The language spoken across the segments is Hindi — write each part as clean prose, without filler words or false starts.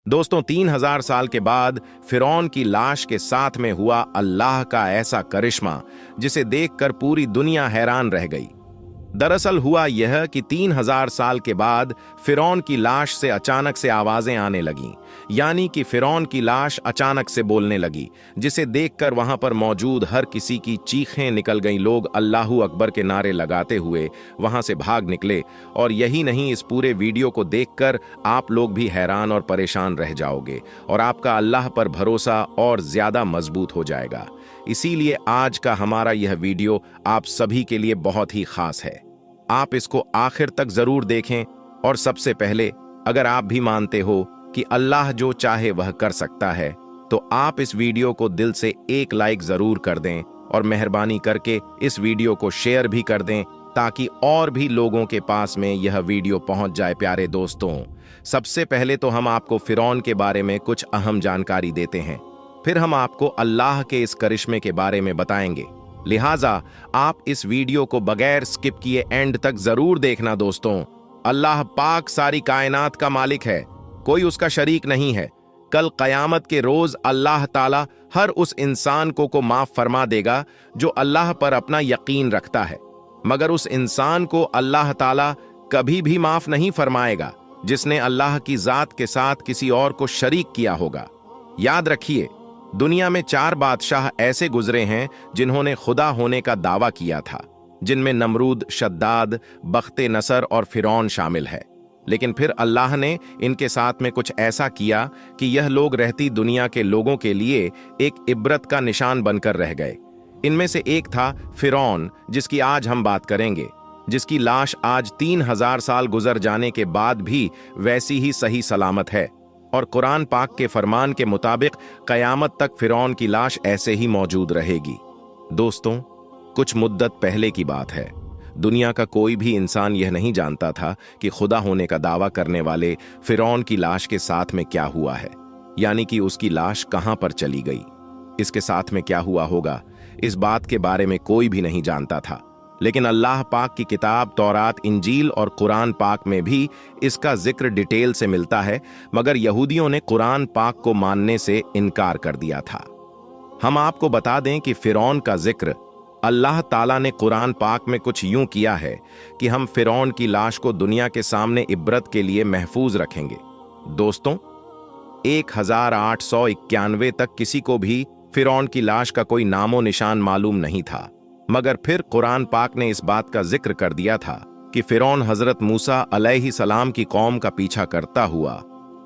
दोस्तों, 3000 साल के बाद फिरौन की लाश के साथ में हुआ अल्लाह का ऐसा करिश्मा जिसे देखकर पूरी दुनिया हैरान रह गई। दरअसल हुआ यह कि 3000 साल के बाद फिरौन की लाश से अचानक से आवाजें आने लगीं, यानी कि फिरौन की लाश अचानक से बोलने लगी, जिसे देखकर वहां पर मौजूद हर किसी की चीखें निकल गईं। लोग अल्लाहू अकबर के नारे लगाते हुए वहां से भाग निकले। और यही नहीं, इस पूरे वीडियो को देखकर आप लोग भी हैरान और परेशान रह जाओगे और आपका अल्लाह पर भरोसा और ज्यादा मजबूत हो जाएगा। इसीलिए आज का हमारा यह वीडियो आप सभी के लिए बहुत ही खास है। आप इसको आखिर तक जरूर देखें। और सबसे पहले, अगर आप भी मानते हो कि अल्लाह जो चाहे वह कर सकता है, तो आप इस वीडियो को दिल से एक लाइक जरूर कर दें और मेहरबानी करके इस वीडियो को शेयर भी कर दें ताकि और भी लोगों के पास में यह वीडियो पहुंच जाए। प्यारे दोस्तों, सबसे पहले तो हम आपको फिरौन के बारे में कुछ अहम जानकारी देते हैं, फिर हम आपको अल्लाह के इस करिश्मे के बारे में बताएंगे। लिहाजा आप इस वीडियो को बगैर स्किप किए एंड तक जरूर देखना। दोस्तों, अल्लाह पाक सारी कायनात का मालिक है, कोई उसका शरीक नहीं है। कल कयामत के रोज अल्लाह ताला हर उस इंसान को माफ फरमा देगा जो अल्लाह पर अपना यकीन रखता है, मगर उस इंसान को अल्लाह ताला कभी भी माफ नहीं फरमाएगा जिसने अल्लाह की जात के साथ किसी और को शरीक किया होगा। याद रखिए, दुनिया में 4 बादशाह ऐसे गुजरे हैं जिन्होंने खुदा होने का दावा किया था, जिनमें नमरूद, शद्दाद, बख्ते नसर और फिरौन शामिल है। लेकिन फिर अल्लाह ने इनके साथ में कुछ ऐसा किया कि यह लोग रहती दुनिया के लोगों के लिए एक इबरत का निशान बनकर रह गए। इनमें से एक था फिरौन, जिसकी आज हम बात करेंगे, जिसकी लाश आज 3000 साल गुजर जाने के बाद भी वैसी ही सही सलामत है। और कुरान पाक के फरमान के मुताबिक कयामत तक फिरौन की लाश ऐसे ही मौजूद रहेगी। दोस्तों, कुछ मुद्दत पहले की बात है। दुनिया का कोई भी इंसान यह नहीं जानता था कि खुदा होने का दावा करने वाले फिरौन की लाश के साथ में क्या हुआ है, यानी कि उसकी लाश कहां पर चली गई, इसके साथ में क्या हुआ होगा, इस बात के बारे में कोई भी नहीं जानता था। लेकिन अल्लाह पाक की किताब तौरात, इंजील और कुरान पाक में भी इसका जिक्र डिटेल से मिलता है, मगर यहूदियों ने कुरान पाक को मानने से इनकार कर दिया था। हम आपको बता दें कि फिरौन का जिक्र अल्लाह ताला ने कुरान पाक में कुछ यूं किया है कि हम फिरौन की लाश को दुनिया के सामने इबरत के लिए महफूज रखेंगे। दोस्तों, 1891 तक किसी को भी फिरौन की लाश का कोई नामो निशान मालूम नहीं था, मगर फिर कुरान पाक ने इस बात का जिक्र कर दिया था कि फिरौन हजरत मूसा अलैहिस्सलाम की कौम का पीछा करता हुआ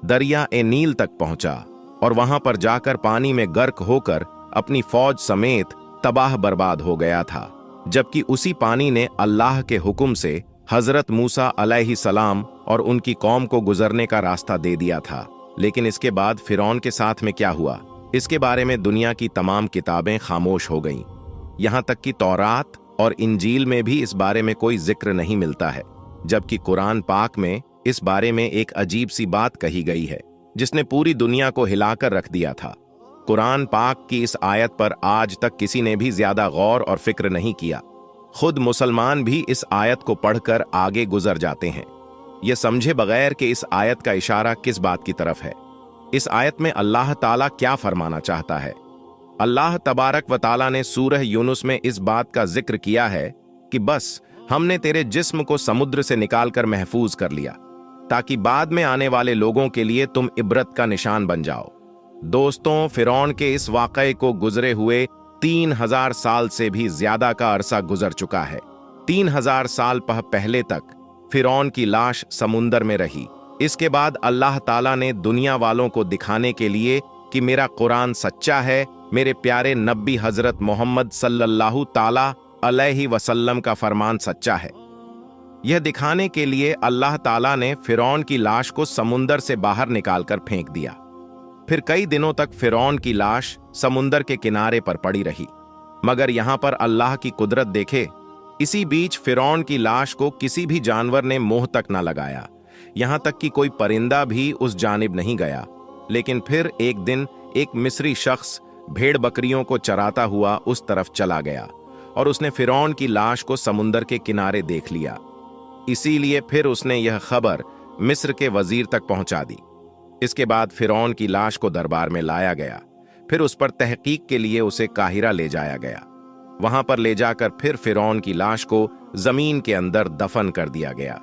दरिया ए नील तक पहुंचा और वहां पर जाकर पानी में गर्क होकर अपनी फौज समेत तबाह बर्बाद हो गया था, जबकि उसी पानी ने अल्लाह के हुक्म से हजरत मूसा अलैहिस्सलाम और उनकी कौम को गुजरने का रास्ता दे दिया था। लेकिन इसके बाद फिरौन के साथ में क्या हुआ, इसके बारे में दुनिया की तमाम किताबें खामोश हो गईं। यहां तक कि तौरात और इंजील में भी इस बारे में कोई जिक्र नहीं मिलता है, जबकि कुरान पाक में इस बारे में एक अजीब सी बात कही गई है जिसने पूरी दुनिया को हिलाकर रख दिया था। कुरान पाक की इस आयत पर आज तक किसी ने भी ज्यादा गौर और फिक्र नहीं किया। खुद मुसलमान भी इस आयत को पढ़कर आगे गुजर जाते हैं, यह समझे बगैर कि इस आयत का इशारा किस बात की तरफ है। इस आयत में अल्लाह ताला क्या फरमाना चाहता है। अल्लाह तबारक व ताला ने सूरह यूनुस में इस बात का जिक्र किया है कि बस हमने तेरे जिस्म को समुद्र से निकालकर महफूज कर लिया ताकि बाद में आने वाले लोगों के लिए तुम इबरत का निशान बन जाओ। दोस्तों, फिरौन के इस वाकये को गुजरे हुए 3000 साल से भी ज्यादा का अरसा गुजर चुका है। 3000 साल पहले तक फिरौन की लाश समुंदर में रही। इसके बाद अल्लाह ताला ने दुनिया वालों को दिखाने के लिए कि मेरा कुरान सच्चा है, मेरे प्यारे नबी हजरत मोहम्मद सल्लल्लाहु ताला अलैहि वसल्लम का फरमान सच्चा है, यह दिखाने के लिए अल्लाह ताला ने फिरौन की लाश को समुंदर से बाहर निकालकर फेंक दिया। फिर कई दिनों तक फिरौन की लाश समुंदर के किनारे पर पड़ी रही, मगर यहां पर अल्लाह की कुदरत देखे, इसी बीच फिरौन की लाश को किसी भी जानवर ने मुंह तक न लगाया, यहां तक कि कोई परिंदा भी उस जानिब नहीं गया। लेकिन फिर एक दिन एक मिस्री शख्स भेड़ बकरियों को चराता हुआ उस तरफ चला गया और उसने फिरौन की लाश को समुंदर के किनारे देख लिया। इसीलिए फिर उसने यह खबर मिस्र के वजीर तक पहुंचा दी। इसके बाद फिरौन की लाश को दरबार में लाया गया। फिर उस पर तहकीक के लिए उसे काहिरा ले जाया गया। वहां पर ले जाकर फिर फिरौन की लाश को जमीन के अंदर दफन कर दिया गया,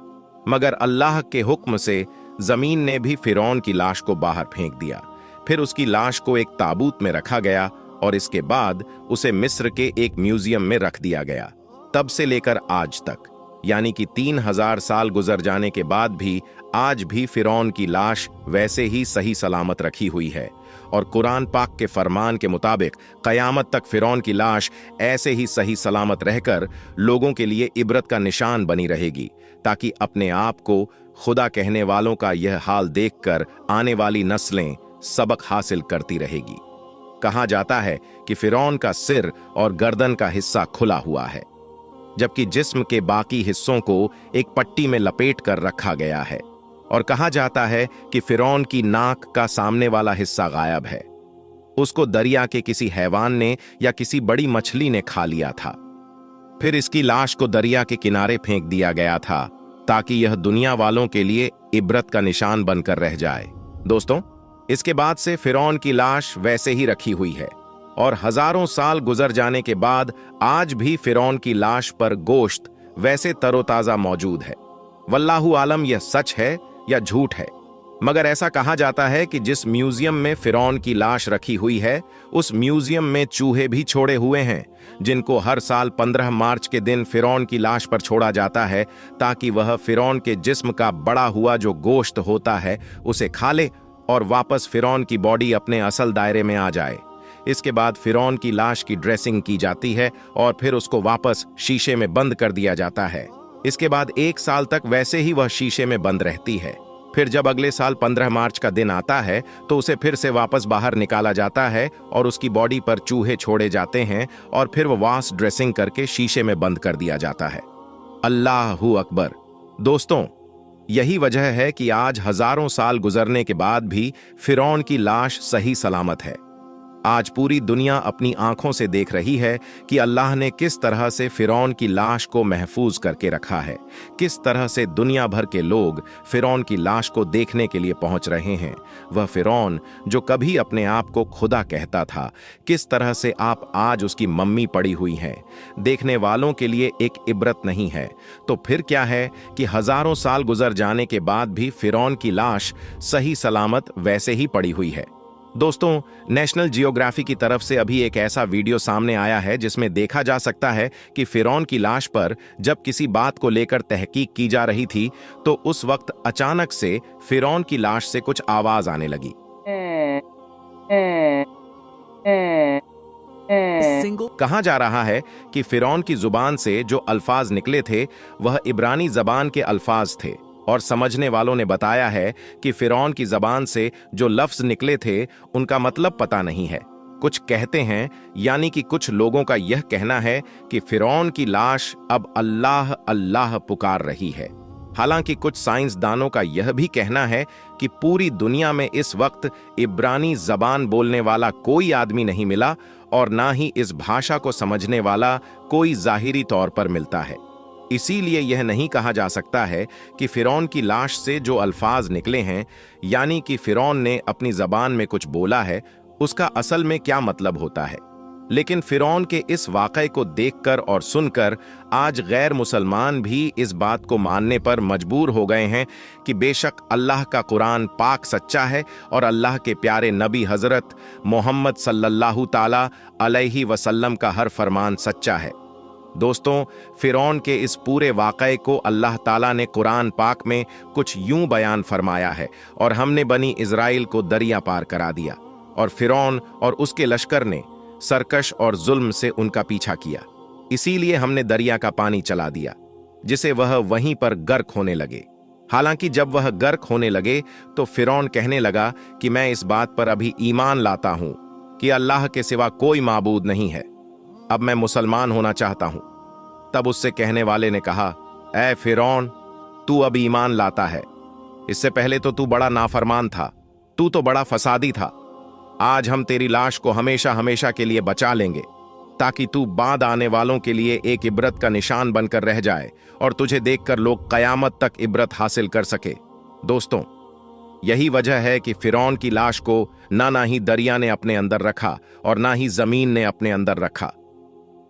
मगर अल्लाह के हुक्म से जमीन ने भी फिरौन की लाश को बाहर फेंक दिया। फिर उसकी लाश को एक ताबूत में रखा गया और इसके बाद उसे मिस्र के एक म्यूजियम में रख दिया गया। तब से लेकर आज तक, यानी कि 3000 साल गुजर जाने के बाद भी आज भी फिरौन की लाश वैसे ही सही सलामत रखी हुई है। और कुरान पाक के फरमान के मुताबिक कयामत तक फिरौन की लाश ऐसे ही सही सलामत रहकर लोगों के लिए इबरत का निशान बनी रहेगी, ताकि अपने आप को खुदा कहने वालों का यह हाल देखकर आने वाली नस्लें सबक हासिल करती रहेगी। कहा जाता है कि फिरौन का सिर और गर्दन का हिस्सा खुला हुआ है, जबकि जिस्म के बाकी हिस्सों को एक पट्टी में लपेट कर रखा गया है। और कहा जाता है कि फिरौन की नाक का सामने वाला हिस्सा गायब है। उसको दरिया के किसी हैवान ने या किसी बड़ी मछली ने खा लिया था। फिर इसकी लाश को दरिया के किनारे फेंक दिया गया था, ताकि यह दुनिया वालों के लिए इबरत का निशान बनकर रह जाए। दोस्तों, इसके बाद से फिरौन की लाश वैसे ही रखी हुई है और हजारों साल गुजर जाने के बाद आज भी फिरौन की लाश पर गोश्त वैसे तरोताजा मौजूद है। वल्लाहु आलम यह सच है या झूठ है, मगर ऐसा कहा जाता है कि जिस म्यूजियम में फिरौन की लाश रखी हुई है, उस म्यूजियम में चूहे भी छोड़े हुए हैं, जिनको हर साल 15 मार्च के दिन फिरौन की लाश पर छोड़ा जाता है, ताकि वह फिरौन के जिस्म का बड़ा हुआ जो गोश्त होता है उसे खा ले और वापस फिरौन की बॉडी अपने असल दायरे में आ जाए। इसके बाद फिरौन की लाश की ड्रेसिंग की जाती है और फिर उसको वापस शीशे में बंद कर दिया जाता है। इसके बाद 1 साल तक वैसे ही वह शीशे में बंद रहती है। फिर जब अगले साल 15 मार्च का दिन आता है तो उसे फिर से वापस बाहर निकाला जाता है और उसकी बॉडी पर चूहे छोड़े जाते हैं और फिर वह वाश ड्रेसिंग करके शीशे में बंद कर दिया जाता है। अल्लाहू अकबर। दोस्तों, यही वजह है कि आज हजारों साल गुजरने के बाद भी फिरौन की लाश सही सलामत है। आज पूरी दुनिया अपनी आंखों से देख रही है कि अल्लाह ने किस तरह से फिरौन की लाश को महफूज करके रखा है, किस तरह से दुनिया भर के लोग फिरौन की लाश को देखने के लिए पहुंच रहे हैं। वह फिरौन जो कभी अपने आप को खुदा कहता था, किस तरह से आप आज उसकी मम्मी पड़ी हुई हैं। देखने वालों के लिए एक इबरत नहीं है तो फिर क्या है कि हजारों साल गुजर जाने के बाद भी फिरौन की लाश सही सलामत वैसे ही पड़ी हुई है। दोस्तों, नेशनल जियोग्राफी की तरफ से अभी एक ऐसा वीडियो सामने आया है जिसमें देखा जा सकता है कि फिरौन की लाश पर जब किसी बात को लेकर तहकीक की जा रही थी तो उस वक्त अचानक से फिरौन की लाश से कुछ आवाज आने लगी। कहा जा रहा है कि फिरौन की जुबान से जो अल्फाज निकले थे वह इब्रानी जबान के अल्फाज थे और समझने वालों ने बताया है कि फिरौन की जबान से जो लफ्ज निकले थे उनका मतलब पता नहीं है। कुछ कहते हैं, यानी कि कुछ लोगों का यह कहना है कि फिरौन की लाश अब अल्लाह अल्लाह पुकार रही है। हालांकि कुछ साइंसदानों का यह भी कहना है कि पूरी दुनिया में इस वक्त इब्रानी जबान बोलने वाला कोई आदमी नहीं मिला और ना ही इस भाषा को समझने वाला कोई जाहिरी तौर पर मिलता है। इसीलिए यह नहीं कहा जा सकता है कि फिरौन की लाश से जो अल्फाज निकले हैं, यानी कि फिरौन ने अपनी जबान में कुछ बोला है, उसका असल में क्या मतलब होता है। लेकिन फिरौन के इस वाक़े को देखकर और सुनकर आज गैर मुसलमान भी इस बात को मानने पर मजबूर हो गए हैं कि बेशक अल्लाह का कुरान पाक सच्चा है और अल्लाह के प्यारे नबी हजरत मोहम्मद सल्लल्लाहु ताला अलैहि वसल्लम का हर फरमान सच्चा है। दोस्तों, फिरौन के इस पूरे वाक़े को अल्लाह ताला ने कुरान पाक में कुछ यूं बयान फरमाया है, और हमने बनी इज़राइल को दरिया पार करा दिया और फिरौन और उसके लश्कर ने सरकश और जुल्म से उनका पीछा किया। इसीलिए हमने दरिया का पानी चला दिया, जिसे वह वहीं पर गर्क होने लगे। हालांकि जब वह गर्क होने लगे तो फिरौन कहने लगा कि मैं इस बात पर अभी ईमान लाता हूं कि अल्लाह के सिवा कोई माबूद नहीं है, अब मैं मुसलमान होना चाहता हूं। तब उससे कहने वाले ने कहा, ऐ फिरौन, तू अब ईमान लाता है, इससे पहले तो तू बड़ा नाफरमान था, तू तो बड़ा फसादी था। आज हम तेरी लाश को हमेशा हमेशा के लिए बचा लेंगे, ताकि तू बाद आने वालों के लिए एक इबरत का निशान बनकर रह जाए और तुझे देखकर लोग कयामत तक इबरत हासिल कर सके। दोस्तों, यही वजह है कि फिरौन की लाश को ना ही दरिया ने अपने अंदर रखा और ना ही जमीन ने अपने अंदर रखा।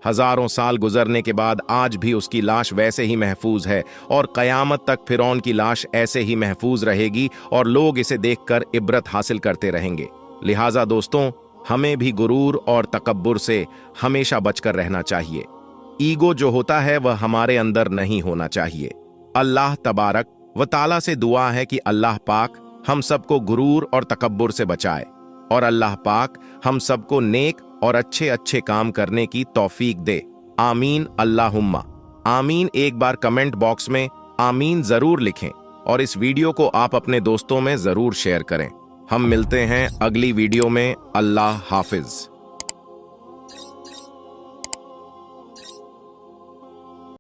हजारों साल गुजरने के बाद आज भी उसकी लाश वैसे ही महफूज है और कयामत तक फिरौन की लाश ऐसे ही महफूज रहेगी और लोग इसे देखकर इबरत हासिल करते रहेंगे। लिहाजा दोस्तों, हमें भी गुरूर और तकब्बुर से हमेशा बचकर रहना चाहिए। ईगो जो होता है वह हमारे अंदर नहीं होना चाहिए। अल्लाह तबारक व ताला से दुआ है कि अल्लाह पाक हम सबको गुरूर और तकब्बुर से बचाए और अल्लाह पाक हम सबको नेक और अच्छे अच्छे काम करने की तौफीक दे। आमीन अल्लाहुम्मा आमीन। एक बार कमेंट बॉक्स में आमीन जरूर लिखें और इस वीडियो को आप अपने दोस्तों में जरूर शेयर करें। हम मिलते हैं अगली वीडियो में। अल्लाह हाफिज।